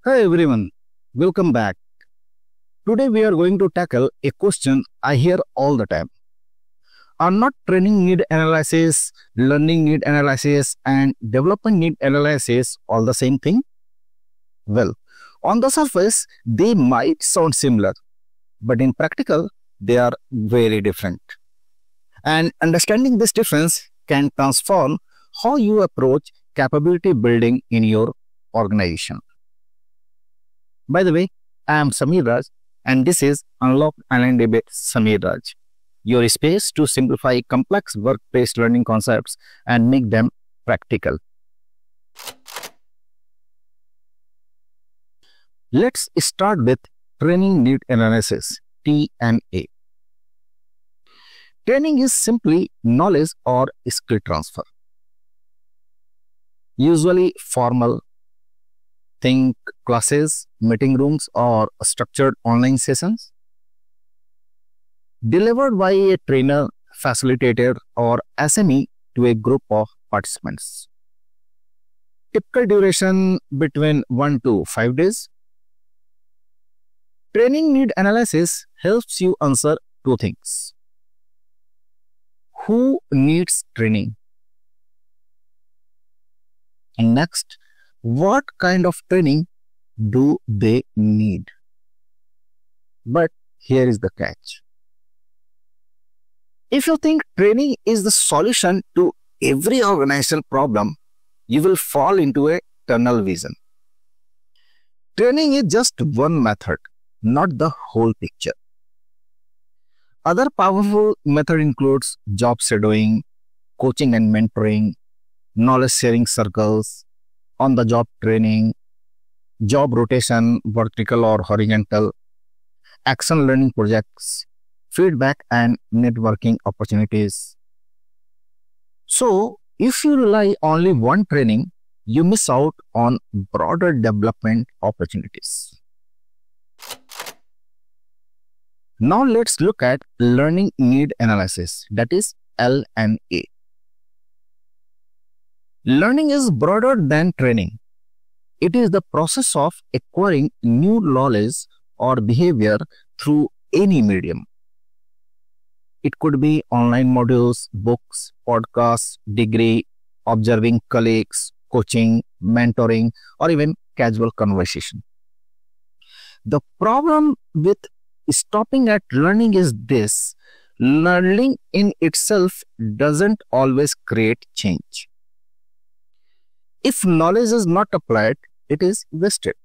Hi everyone, welcome back. Today we are going to tackle a question I hear all the time. Are not training need analysis, learning need analysis, and development need analysis all the same thing? Well, on the surface, they might sound similar, but in practical, they are very different. And understanding this difference can transform how you approach capability building in your organization. By the way, I am Samir Raj, and this is Unlock and Debate Samir Raj, your space to simplify complex work-based learning concepts and make them practical. Let's start with training need analysis, TNA. Training is simply knowledge or skill transfer. Usually formal, think classes, meeting rooms, or structured online sessions, delivered by a trainer, facilitator, or SME to a group of participants. Typical duration between 1 to 5 days. Training need analysis helps you answer two things. Who needs training? And next, what kind of training do they need? But here is the catch. If you think training is the solution to every organizational problem, you will fall into a tunnel vision. Training is just one method, not the whole picture. Other powerful method includes job shadowing, coaching and mentoring, knowledge sharing circles, on-the-job training, job rotation, vertical or horizontal, action learning projects, feedback and networking opportunities. So, if you rely only one training, you miss out on broader development opportunities. Now let's look at learning need analysis, that is LNA. Learning is broader than training. It is the process of acquiring new knowledge or behavior through any medium. It could be online modules, books, podcasts, degree, observing colleagues, coaching, mentoring, or even casual conversation. The problem with stopping at learning is this: learning in itself doesn't always create change. If knowledge is not applied, it is wasted.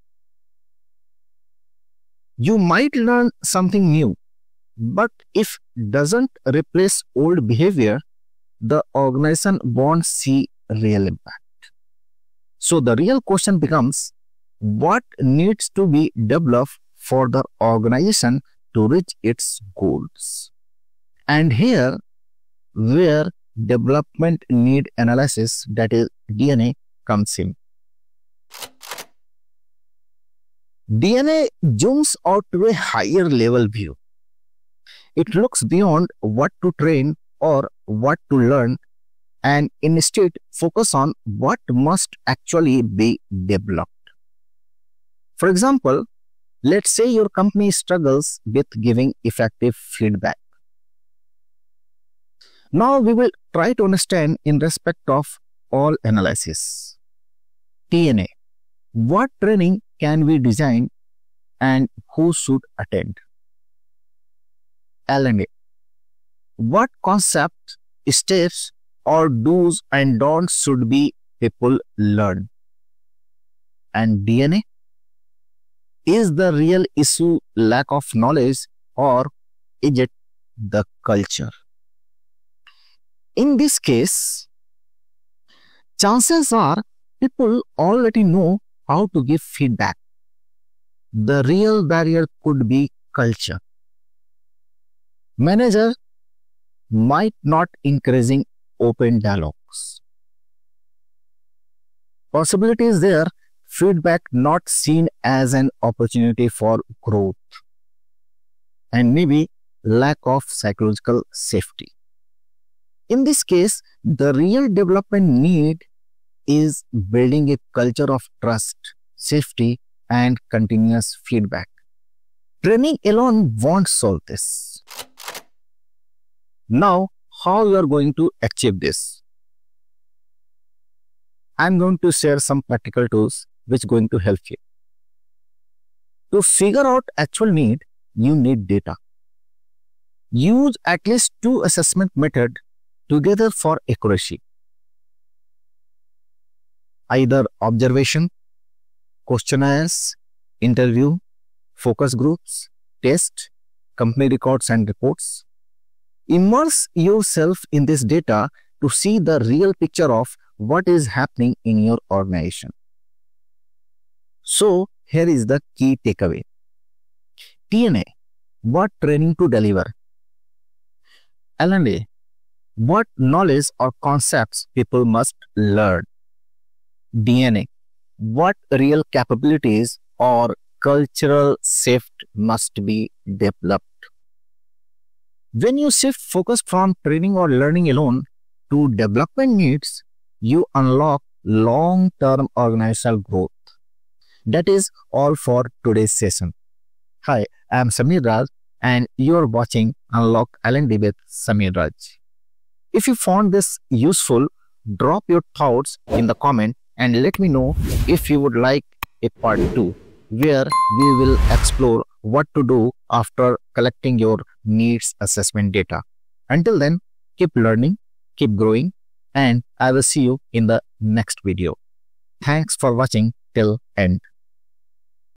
You might learn something new, but if it doesn't replace old behavior, the organization won't see real impact. So the real question becomes, what needs to be developed for the organization to reach its goals? And here, where development need analysis, that is DNA, comes in. DNA zooms out to a higher level view. It looks beyond what to train or what to learn and instead focus on what must actually be developed. For example, let's say your company struggles with giving effective feedback. Now we will try to understand in respect of all analysis. TNA. What training can we design and who should attend? LNA. What concept, steps, or do's and don'ts should be people learn? And DNA. Is the real issue lack of knowledge or is it the culture? In this case, chances are people already know how to give feedback. The real barrier could be culture. Manager might not encouraging open dialogues. Possibility is there, feedback not seen as an opportunity for growth, and maybe lack of psychological safety. In this case, the real development need is building a culture of trust, safety, and continuous feedback. Training alone won't solve this. Now, how you are going to achieve this? I'm going to share some practical tools which are going to help you. To figure out actual need, you need data. Use at least 2 assessment methods together for accuracy. Either observation, questionnaires, interview, focus groups, test, company records and reports. Immerse yourself in this data to see the real picture of what is happening in your organization. So, here is the key takeaway. TNA, what training to deliver? L&A, what knowledge or concepts people must learn? DNA, what real capabilities or cultural shift must be developed? When you shift focus from training or learning alone to development needs, you unlock long-term organizational growth. That is all for today's session. Hi, I am Samir Raj and you are watching Unlock L&D with Samir Raj. If you found this useful, drop your thoughts in the comment and let me know if you would like a part 2 where we will explore what to do after collecting your needs assessment data. Until then, keep learning, keep growing, and I will see you in the next video. Thanks for watching till end.